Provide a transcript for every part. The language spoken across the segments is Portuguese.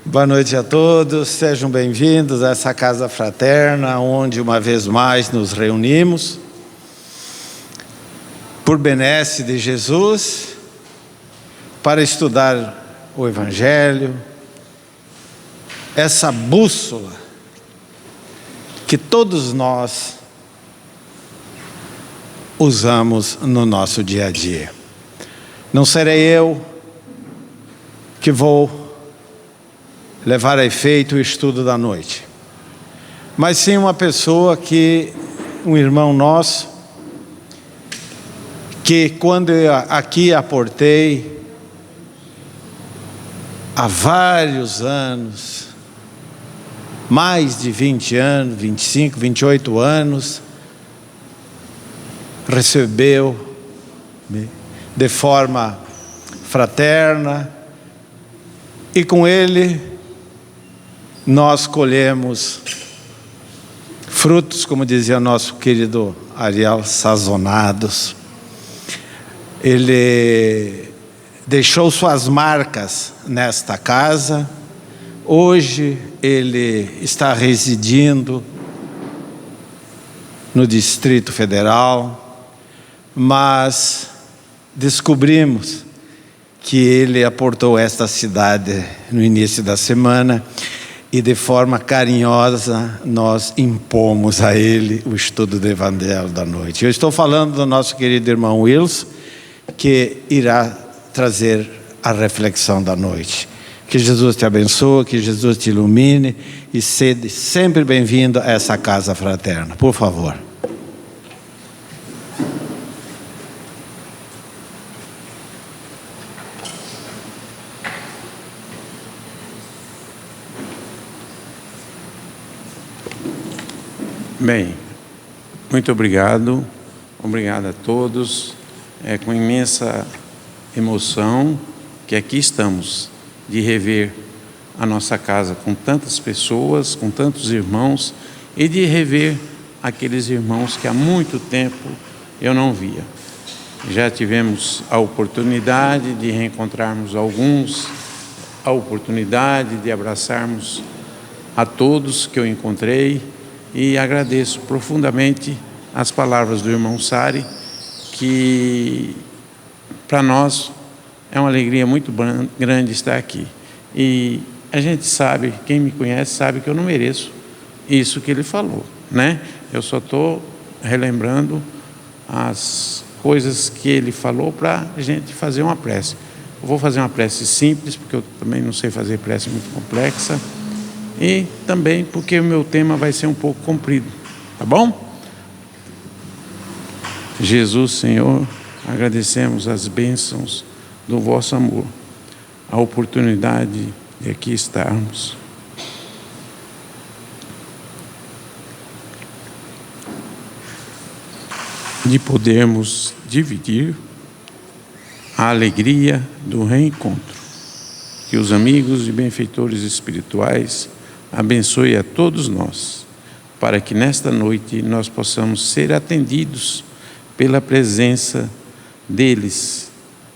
Boa noite a todos, sejam bem-vindos a essa casa fraterna, onde uma vez mais nos reunimos, por benesse de Jesus, para estudar o Evangelho, essa bússola que todos nós usamos no nosso dia a dia. Não serei eu que vou levar a efeito o estudo da noite, mas sim uma pessoa um irmão nosso, que quando eu aqui aportei, há vários anos, mais de 20 anos, 25, 28 anos, recebeu-me de forma fraterna, e com ele nós colhemos frutos, como dizia nosso querido Ariel, sazonados. Ele deixou suas marcas nesta casa. Hoje ele está residindo no Distrito Federal, mas descobrimos que ele aportou esta cidade no início da semana, e de forma carinhosa nós impomos a ele o estudo do Evangelho da noite. Eu estou falando do nosso querido irmão Wilson, que irá trazer a reflexão da noite. Que Jesus te abençoe, que Jesus te ilumine, e seja sempre bem-vindo a essa casa fraterna. Por favor. Bem, muito obrigado a todos. É com imensa emoção que aqui estamos, de rever a nossa casa com tantas pessoas, com tantos irmãos, e de rever aqueles irmãos que há muito tempo eu não via. Já tivemos a oportunidade de reencontrarmos alguns, a oportunidade de abraçarmos a todos que eu encontrei, e agradeço profundamente as palavras do irmão Sari, que para nós é uma alegria muito grande estar aqui. E a gente sabe, quem me conhece sabe que eu não mereço isso que ele falou, né? Eu só estou relembrando as coisas que ele falou para a gente fazer uma prece. Eu vou fazer uma prece simples, porque eu também não sei fazer prece muito complexa, e também porque o meu tema vai ser um pouco comprido, tá bom? Jesus, Senhor, agradecemos as bênçãos do vosso amor, a oportunidade de aqui estarmos. De podermos dividir a alegria do reencontro. Que os amigos e benfeitores espirituais abençoe a todos nós, para que nesta noite nós possamos ser atendidos pela presença deles,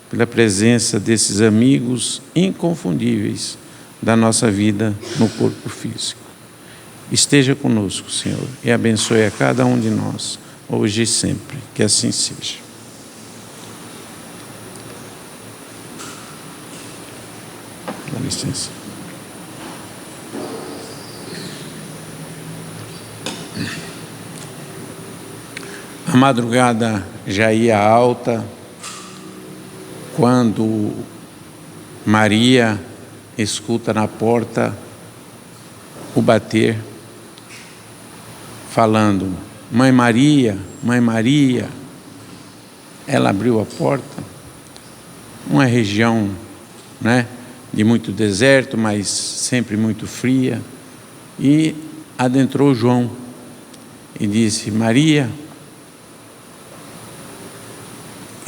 pela presença desses amigos inconfundíveis da nossa vida no corpo físico. Esteja conosco, Senhor, e abençoe a cada um de nós, hoje e sempre, que assim seja. Dá licença. A madrugada já ia alta, quando Maria escuta na porta o bater, falando: Mãe Maria, Mãe Maria. Ela abriu a porta, uma região, né, de muito deserto, mas sempre muito fria, e adentrou João e disse: Maria.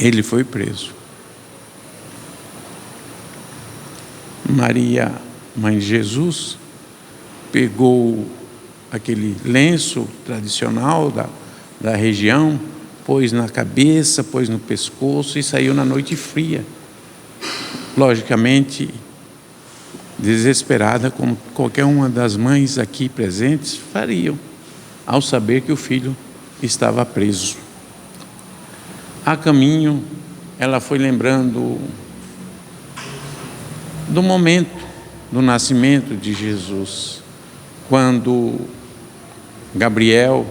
Ele foi preso. Maria, mãe de Jesus, pegou aquele lenço tradicional da região, pôs na cabeça, pôs no pescoço e saiu na noite fria. Logicamente, desesperada, como qualquer uma das mães aqui presentes fariam, ao saber que o filho estava preso. A caminho, ela foi lembrando do momento do nascimento de Jesus, quando Gabriel,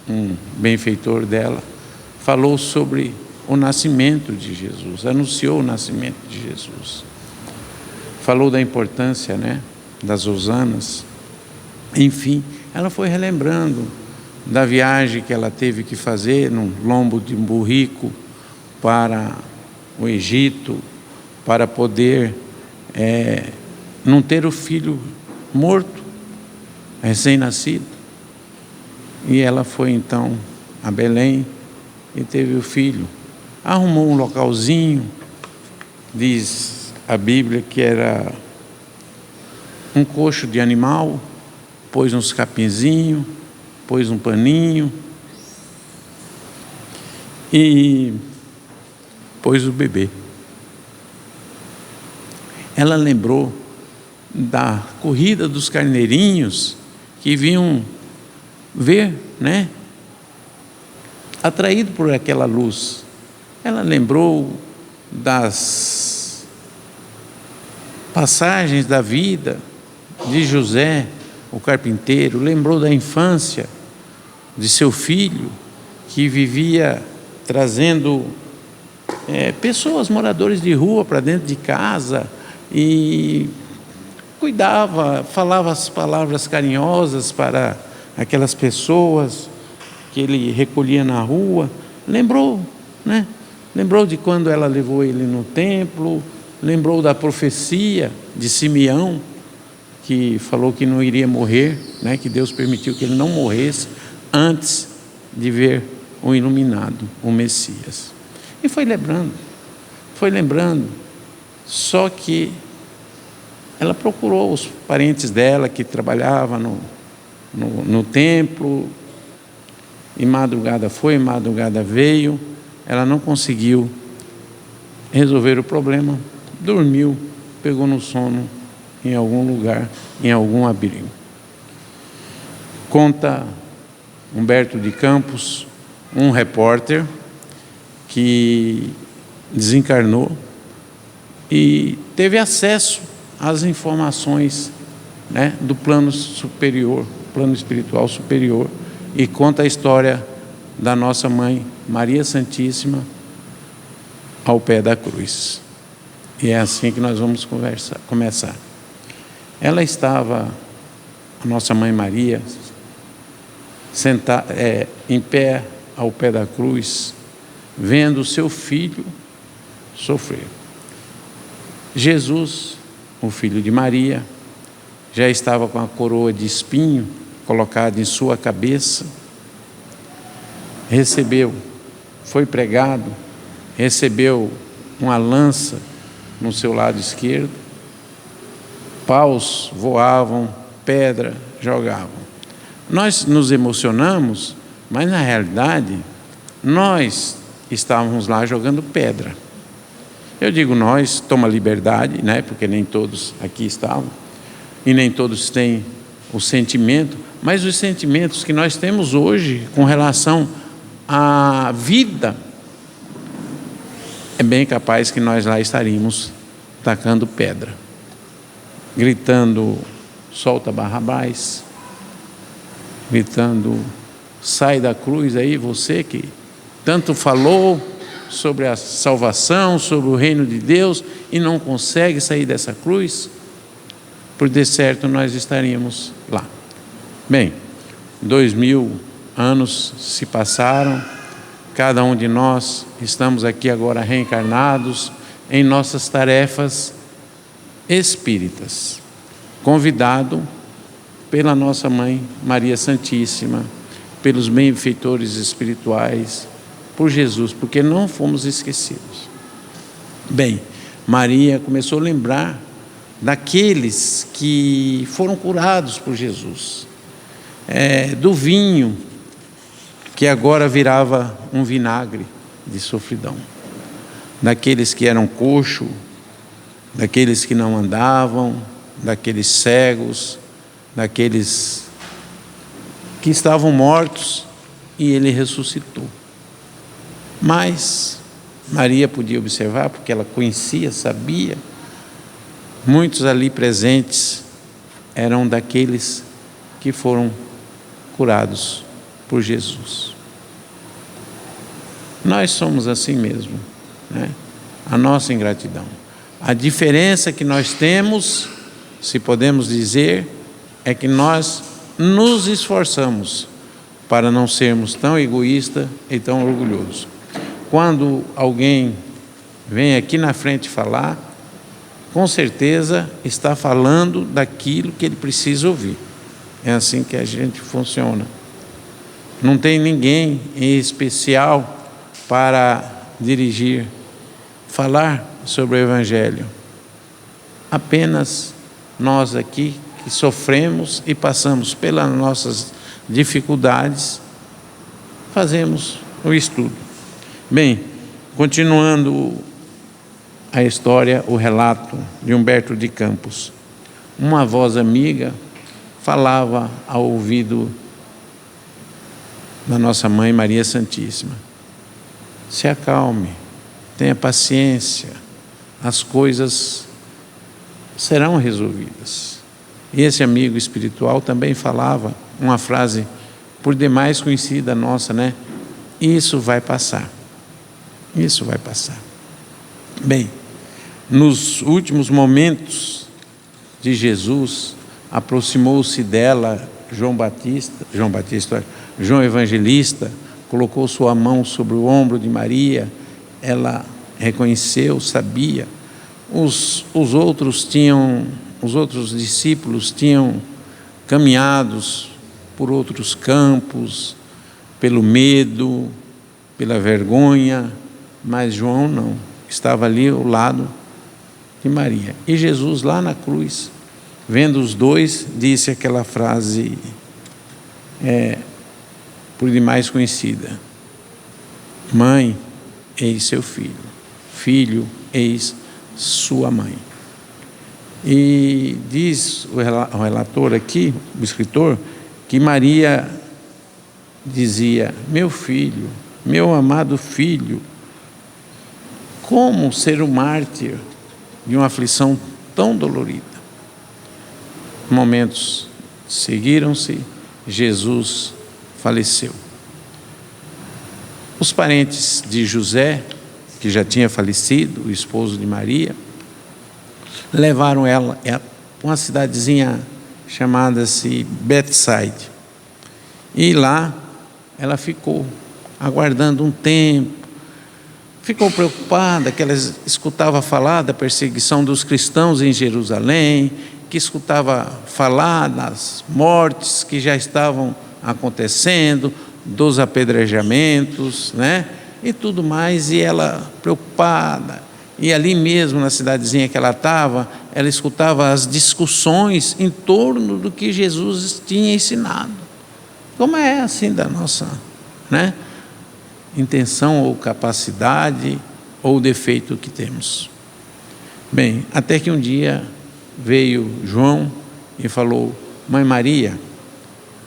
um benfeitor dela, falou sobre o nascimento de Jesus, anunciou o nascimento de Jesus. Falou da importância, das hosanas. Enfim, ela foi relembrando da viagem que ela teve que fazer no lombo de um burrico para o Egito, para poder não ter o filho morto, recém-nascido. E ela foi então a Belém e teve o filho. Arrumou um localzinho, diz a Bíblia que era um coxo de animal, pôs uns capinzinhos, pôs um paninho e pôs o bebê. Ela lembrou da corrida dos carneirinhos que vinham ver, atraído por aquela luz. Ela lembrou das passagens da vida de José, o carpinteiro, lembrou da infância de seu filho, que vivia trazendo pessoas, moradores de rua, para dentro de casa, e cuidava, falava as palavras carinhosas para aquelas pessoas que ele recolhia na rua. Lembrou, Lembrou de quando ela levou ele no templo, lembrou da profecia de Simeão, que falou que não iria morrer, que Deus permitiu que ele não morresse antes de ver o iluminado, o Messias. E foi lembrando, só que ela procurou os parentes dela que trabalhavam no templo, e madrugada foi, madrugada veio. Ela não conseguiu resolver o problema, dormiu, pegou no sono em algum lugar, em algum abrigo. Conta Humberto de Campos, um repórter que desencarnou e teve acesso às informações do plano superior, plano espiritual superior, e conta a história da nossa mãe Maria Santíssima ao pé da cruz. E é assim que nós vamos começar. Ela estava, a nossa mãe Maria, sentada, em pé ao pé da cruz, vendo o seu filho sofrer. Jesus, o filho de Maria, já estava com a coroa de espinho colocada em sua cabeça. Foi pregado, recebeu uma lança no seu lado esquerdo, paus voavam, pedra jogavam. Nós nos emocionamos, mas na realidade nós estávamos lá jogando pedra. Eu digo nós, toma liberdade, porque nem todos aqui estavam, e nem todos têm o sentimento, mas os sentimentos que nós temos hoje com relação à vida, é bem capaz que nós lá estaríamos tacando pedra, gritando, solta Barrabás, gritando, sai da cruz aí, você que tanto falou sobre a salvação, sobre o reino de Deus, e não consegue sair dessa cruz. Por de certo nós estaríamos lá. Bem, 2000 anos se passaram, cada um de nós estamos aqui agora reencarnados em nossas tarefas espíritas, convidado pela nossa mãe Maria Santíssima, pelos benfeitores espirituais, por Jesus, porque não fomos esquecidos. Bem, Maria começou a lembrar daqueles que foram curados por Jesus, do vinho que agora virava um vinagre de sofridão, daqueles que eram coxos, daqueles que não andavam, daqueles cegos, daqueles que estavam mortos, e ele ressuscitou. Mas Maria podia observar, porque ela conhecia, sabia. Muitos ali presentes eram daqueles que foram curados por Jesus. Nós somos assim mesmo, né? A nossa ingratidão. A diferença que nós temos, se podemos dizer, é que nós nos esforçamos para não sermos tão egoístas e tão orgulhosos. Quando alguém vem aqui na frente falar, com certeza está falando daquilo que ele precisa ouvir. É assim que a gente funciona. Não tem ninguém em especial para dirigir, falar sobre o Evangelho. Apenas nós aqui que sofremos e passamos pelas nossas dificuldades, fazemos o estudo. Bem, continuando a história, o relato de Humberto de Campos. Uma voz amiga falava ao ouvido da nossa mãe Maria Santíssima: se acalme, tenha paciência, as coisas serão resolvidas. E esse amigo espiritual também falava uma frase por demais conhecida nossa, né? Isso vai passar. Isso vai passar. Bem, nos últimos momentos de Jesus, aproximou-se dela João Evangelista, colocou sua mão sobre o ombro de Maria. Ela reconheceu, sabia. Os outros discípulos tinham caminhados por outros campos, pelo medo, pela vergonha, mas João não, estava ali ao lado de Maria. E Jesus lá na cruz, vendo os dois, disse aquela frase por demais conhecida: mãe, eis seu filho, filho, eis sua mãe. E diz o relator aqui, o escritor, que Maria dizia: meu filho, meu amado filho, como ser um mártir de uma aflição tão dolorida? Momentos seguiram-se, Jesus faleceu. Os parentes de José, que já tinha falecido, o esposo de Maria, levaram ela a uma cidadezinha chamada-se Betsaide. E lá ela ficou, aguardando um tempo. Ficou preocupada, que ela escutava falar da perseguição dos cristãos em Jerusalém, que escutava falar das mortes que já estavam acontecendo, dos apedrejamentos, né? E tudo mais, e ela preocupada. E ali mesmo, na cidadezinha que ela estava, ela escutava as discussões em torno do que Jesus tinha ensinado. Como é assim da nossa, né, intenção ou capacidade ou defeito que temos. Bem, até que um dia veio João e falou: mãe Maria,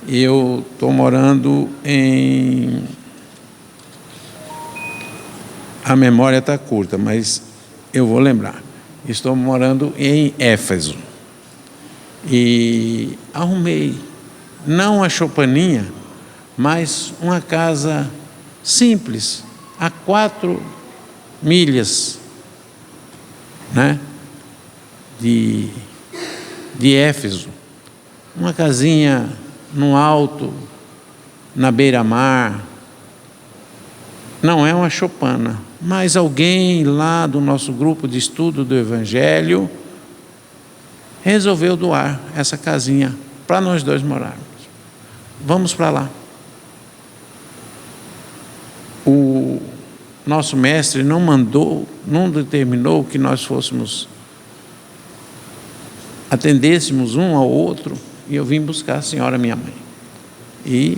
eu estou morando em... A memória está curta, mas eu vou lembrar. Estou morando em Éfeso. E arrumei, não a choupaninha, mas uma casa simples, a 4 milhas, né, de Éfeso. Uma casinha no alto, na beira-mar. Não é uma choupana, mas alguém lá do nosso grupo de estudo do Evangelho resolveu doar essa casinha para nós dois morarmos. Vamos para lá. O nosso mestre não determinou que nós atendêssemos um ao outro, e eu vim buscar a senhora, minha mãe. E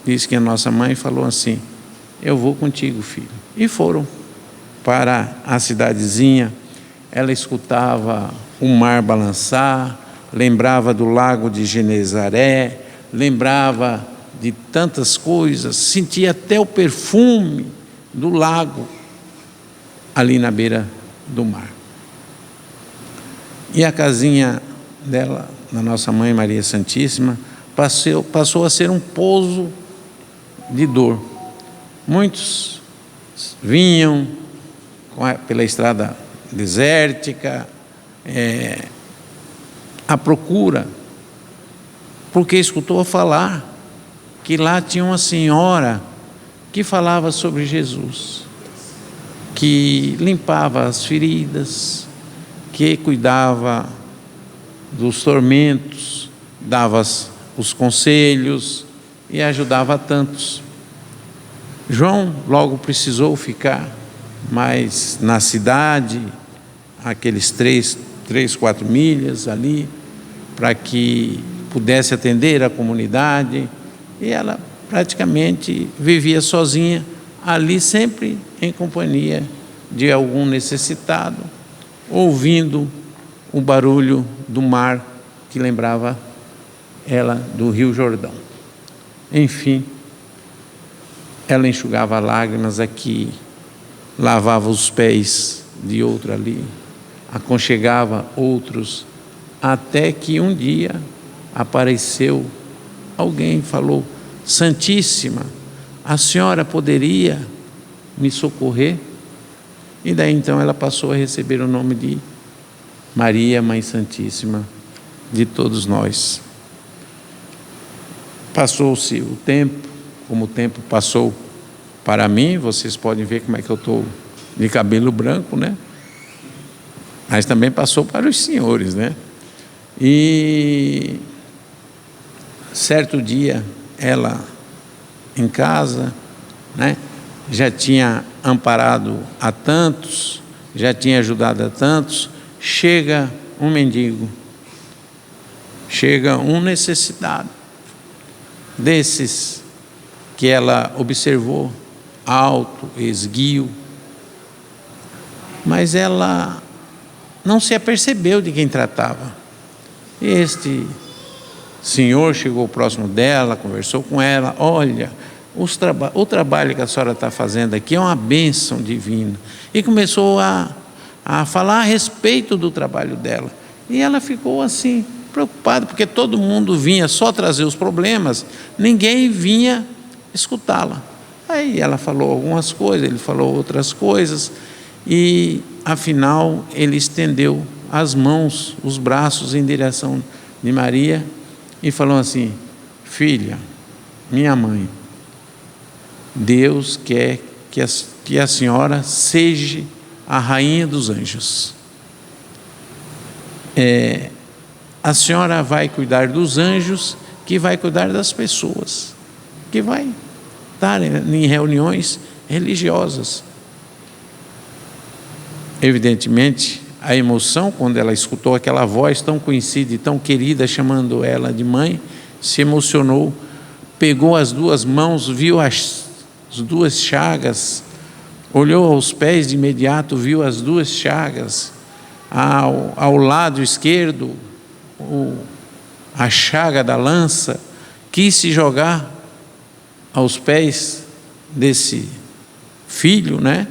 disse que a nossa mãe falou assim: eu vou contigo, filho. E foram para a cidadezinha. Ela escutava o mar balançar, lembrava do lago de Genezaré, lembrava de tantas coisas, sentia até o perfume do lago ali na beira do mar. E a casinha dela, da nossa mãe Maria Santíssima, passou a ser um pouso de dor. Muitos vinham pela estrada desértica, à procura, porque escutou falar que lá tinha uma senhora que falava sobre Jesus, que limpava as feridas, que cuidava dos tormentos, dava os conselhos e ajudava a tantos. João logo precisou ficar mais na cidade, aqueles 4 milhas ali, para que pudesse atender a comunidade, e ela praticamente vivia sozinha ali, sempre em companhia de algum necessitado, ouvindo o barulho do mar que lembrava ela do Rio Jordão. Enfim, ela enxugava lágrimas aqui, lavava os pés de outro ali, aconchegava outros, até que um dia apareceu alguém, falou: Santíssima, a senhora poderia me socorrer? E daí então ela passou a receber o nome de Maria, Mãe Santíssima de todos nós. Passou-se o tempo, como o tempo passou para mim, vocês podem ver como é que eu estou de cabelo branco, né? Mas também passou para os senhores, né? E certo dia, ela em casa, né, já tinha amparado a tantos, já tinha ajudado a tantos, chega um mendigo, chega um necessitado, desses que ela observou, alto, esguio, mas ela não se apercebeu de quem tratava. Este senhor chegou próximo dela, conversou com ela: olha, o trabalho que a senhora está fazendo aqui é uma bênção divina. E começou a falar a respeito do trabalho dela. E ela ficou assim, preocupada, porque todo mundo vinha só trazer os problemas, ninguém vinha escutá-la. Aí ela falou algumas coisas, ele falou outras coisas, e afinal ele estendeu as mãos, os braços em direção de Maria e falou assim: filha, minha mãe, Deus quer que a senhora seja a rainha dos anjos. A senhora vai cuidar dos anjos, que vai cuidar das pessoas, que vai estar em reuniões religiosas. Evidentemente, a emoção, quando ela escutou aquela voz tão conhecida e tão querida chamando ela de mãe, se emocionou, pegou as 2 mãos, viu as 2 chagas, olhou aos pés de imediato, viu as 2 chagas, ao lado esquerdo a chaga da lança, quis se jogar aos pés desse filho, né?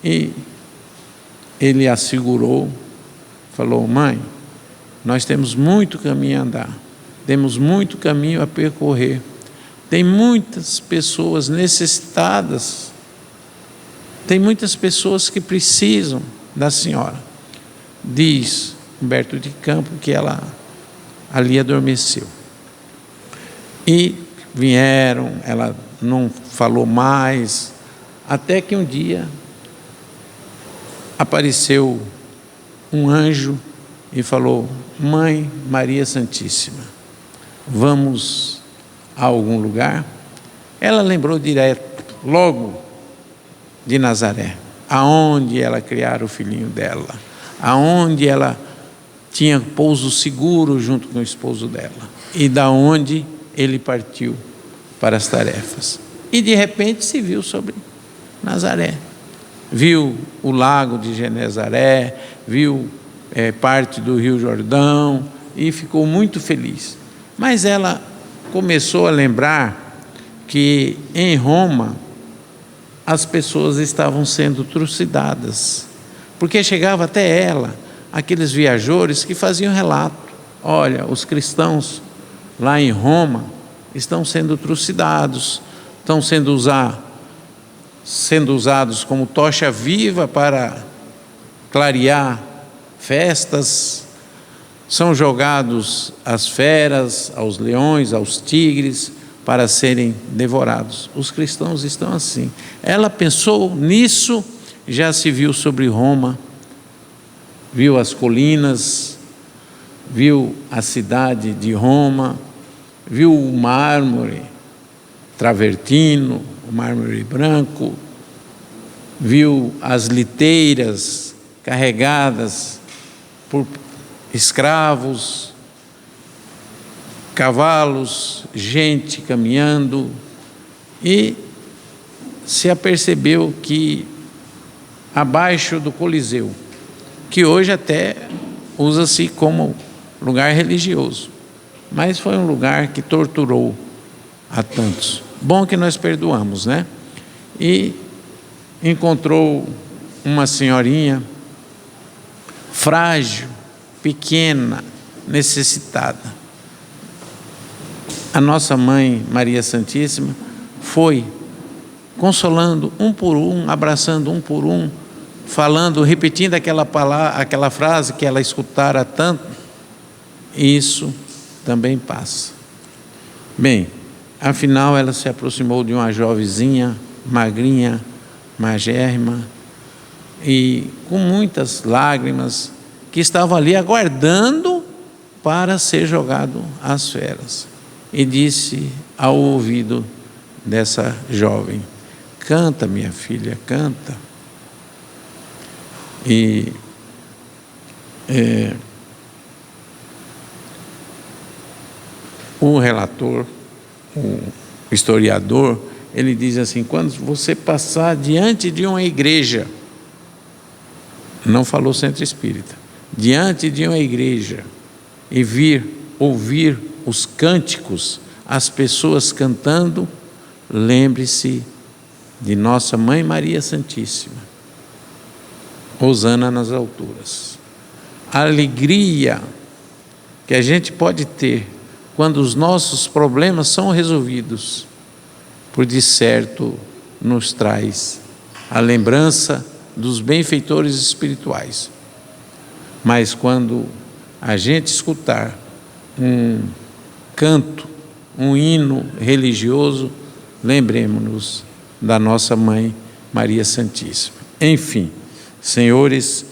E ele a segurou, falou: mãe, nós temos muito caminho a andar, temos muito caminho a percorrer, tem muitas pessoas necessitadas, tem muitas pessoas que precisam da senhora. Diz Humberto de Campos que ela ali adormeceu. E vieram, ela não falou mais, até que um dia apareceu um anjo e falou: Mãe Maria Santíssima, vamos a algum lugar? Ela lembrou direto, logo, de Nazaré, aonde ela criara o filhinho dela, aonde ela tinha pouso seguro junto com o esposo dela, e da onde ele partiu para as tarefas. E de repente se viu sobre Nazaré, viu o lago de Genezaré, viu parte do Rio Jordão, e ficou muito feliz. Mas ela começou a lembrar que em Roma as pessoas estavam sendo trucidadas, porque chegava até ela aqueles viajores que faziam relato: olha, os cristãos lá em Roma estão sendo trucidados, estão sendo usados como tocha viva para clarear festas, são jogados às feras, aos leões, aos tigres, para serem devorados. Os cristãos estão assim. Ela pensou nisso, já se viu sobre Roma, viu as colinas, viu a cidade de Roma, viu o mármore travertino, o mármore branco, viu as liteiras carregadas por escravos, cavalos, gente caminhando, e se apercebeu que abaixo do Coliseu, que hoje até usa-se como lugar religioso, mas foi um lugar que torturou a tantos. Bom que nós perdoamos, né? E encontrou uma senhorinha frágil, pequena, necessitada. A nossa mãe Maria Santíssima foi consolando um por um, abraçando um por um, falando, repetindo aquela frase que ela escutara tanto. Isso também passa. Bem, afinal ela se aproximou de uma jovenzinha, magrinha, magérrima, e com muitas lágrimas, que estava ali aguardando para ser jogado às feras. E disse ao ouvido dessa jovem: canta, minha filha, canta. E o relator, o historiador, ele diz assim: quando você passar diante de uma igreja, não falou centro espírita, diante de uma igreja, e ouvir os cânticos, as pessoas cantando, lembre-se de nossa Mãe Maria Santíssima, hosana nas alturas. A alegria que a gente pode ter quando os nossos problemas são resolvidos, por de certo nos traz a lembrança dos benfeitores espirituais. Mas quando a gente escutar um canto, um hino religioso, lembremos-nos da nossa Mãe Maria Santíssima. Enfim, senhores,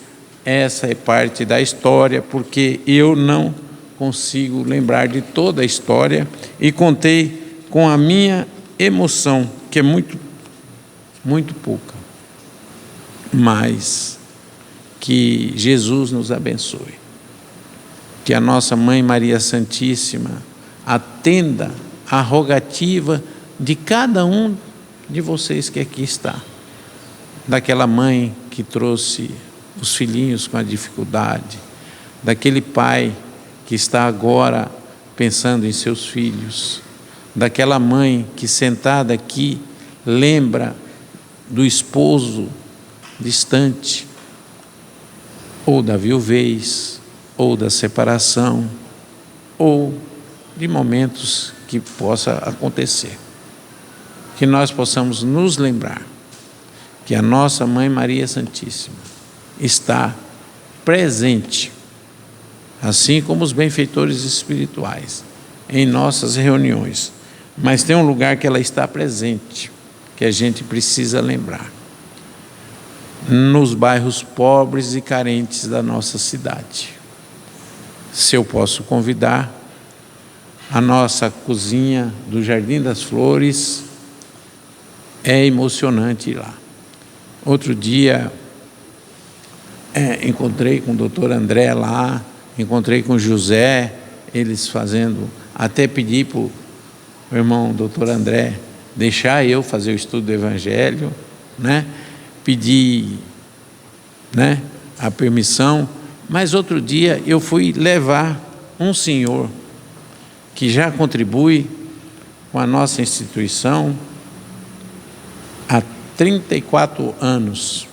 essa é parte da história, porque eu não consigo lembrar de toda a história, e contei com a minha emoção, que é muito, muito pouca, mas que Jesus nos abençoe, que a nossa Mãe Maria Santíssima atenda à rogativa de cada um de vocês que aqui está, daquela mãe que trouxe os filhinhos com a dificuldade, daquele pai que está agora pensando em seus filhos, daquela mãe que sentada aqui lembra do esposo distante, ou da viuvez, ou da separação, ou de momentos que possa acontecer. Que nós possamos nos lembrar que a nossa Mãe Maria Santíssima está presente, assim como os benfeitores espirituais, em nossas reuniões. Mas tem um lugar que ela está presente, que a gente precisa lembrar: nos bairros pobres e carentes da nossa cidade. Se eu posso convidar, a nossa cozinha do Jardim das Flores é emocionante ir lá. Outro dia encontrei com o doutor André lá, encontrei com o José, eles fazendo, até pedi para o irmão doutor André deixar eu fazer o estudo do Evangelho, né? Pedi, né, a permissão, mas outro dia eu fui levar um senhor que já contribui com a nossa instituição há 34 anos.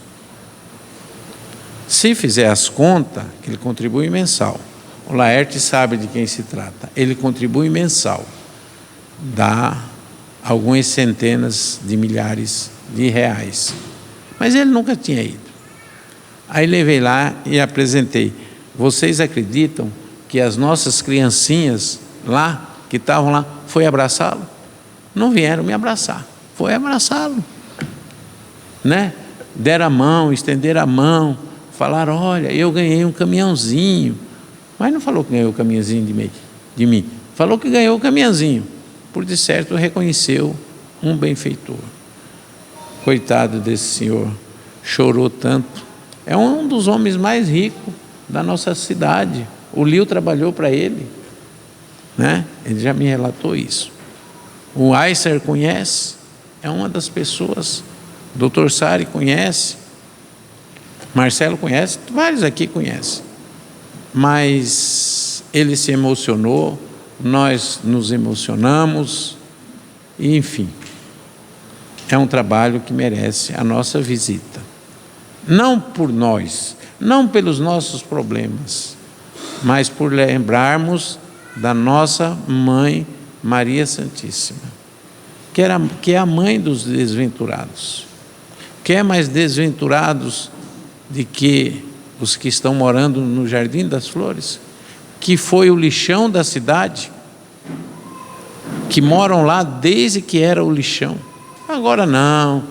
Se fizer as contas, ele contribui mensal. O Laerte sabe de quem se trata. Ele contribui mensal. Dá algumas centenas de milhares de reais. Mas ele nunca tinha ido. Aí levei lá e apresentei. Vocês acreditam que as nossas criancinhas lá, que estavam lá, foi abraçá-lo? Não vieram me abraçar. Foi abraçá-lo. Né? Deram a mão, estenderam a mão. Falaram, olha, eu ganhei um caminhãozinho. Mas não falou que ganhou o caminhãozinho de mim. Falou que ganhou o caminhãozinho. Por de certo reconheceu um benfeitor. Coitado desse senhor. Chorou tanto. É um dos homens mais ricos da nossa cidade. O Lio trabalhou para ele. Né? Ele já me relatou isso. O Aisser conhece. É uma das pessoas. O Dr. Sari conhece. Marcelo conhece, vários aqui conhecem, mas ele se emocionou, nós nos emocionamos, e enfim, é um trabalho que merece a nossa visita, não por nós, não pelos nossos problemas, mas por lembrarmos da nossa mãe Maria Santíssima, que é a mãe dos desventurados. Quer mais desventurados de que os que estão morando no Jardim das Flores, que foi o lixão da cidade, que moram lá desde que era o lixão. Agora não,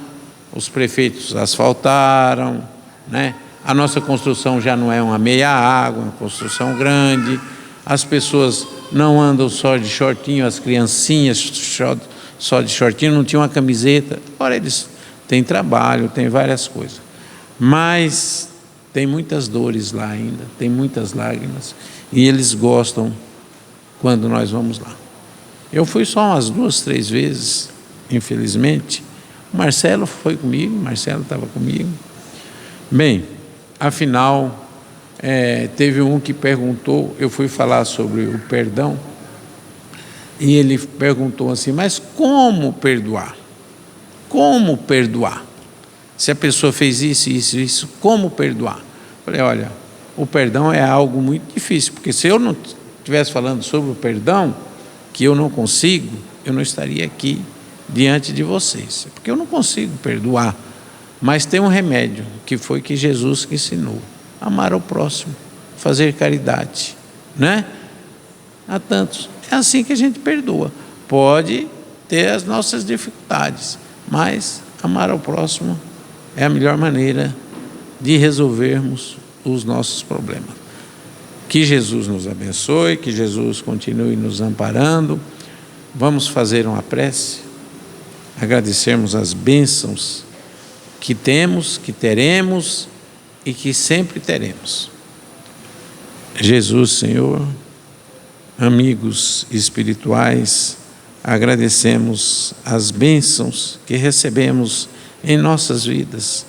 os prefeitos asfaltaram, né? A nossa construção já não é uma meia água, é uma construção grande, as pessoas não andam só de shortinho, as criancinhas só de shortinho, não tinham uma camiseta. Agora eles têm trabalho, têm várias coisas. Mas tem muitas dores lá ainda, tem muitas lágrimas, e eles gostam quando nós vamos lá. Eu fui só umas 2, 3 vezes, infelizmente. O Marcelo foi comigo, o Marcelo estava comigo. Bem, afinal, teve um que perguntou, eu fui falar sobre o perdão, e ele perguntou assim, mas como perdoar? Como perdoar? Se a pessoa fez isso, como perdoar? Falei, olha, o perdão é algo muito difícil, porque se eu não estivesse falando sobre o perdão, que eu não consigo, eu não estaria aqui diante de vocês, porque eu não consigo perdoar, mas tem um remédio, que foi que Jesus que ensinou, amar ao próximo, fazer caridade, né? A tantos, é assim que a gente perdoa, pode ter as nossas dificuldades, mas amar ao próximo é a melhor maneira de resolvermos os nossos problemas. Que Jesus nos abençoe, que Jesus continue nos amparando. Vamos fazer uma prece, agradecermos as bênçãos que temos, que teremos e que sempre teremos. Jesus, Senhor, amigos espirituais, agradecemos as bênçãos que recebemos em nossas vidas.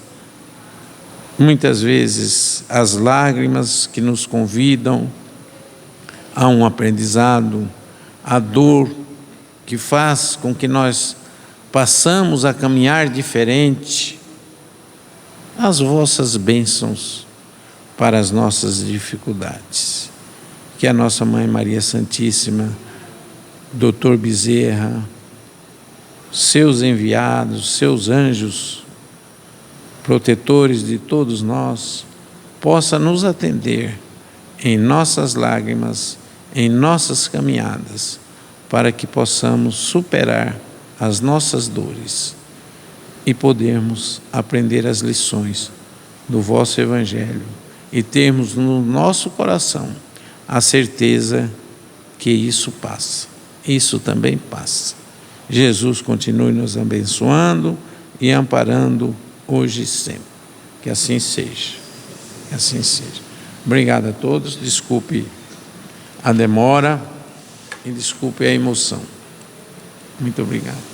Muitas vezes as lágrimas que nos convidam a um aprendizado, a dor que faz com que nós passamos a caminhar diferente, as vossas bênçãos para as nossas dificuldades. Que a nossa Mãe Maria Santíssima, Dr. Bezerra, seus enviados, seus anjos, protetores de todos nós, possa nos atender em nossas lágrimas, em nossas caminhadas, para que possamos superar as nossas dores e podermos aprender as lições do vosso Evangelho e termos no nosso coração a certeza que isso passa, isso também passa. Jesus continue nos abençoando e amparando hoje e sempre. Que assim seja. Que assim seja. Obrigado a todos. Desculpe a demora e desculpe a emoção. Muito obrigado.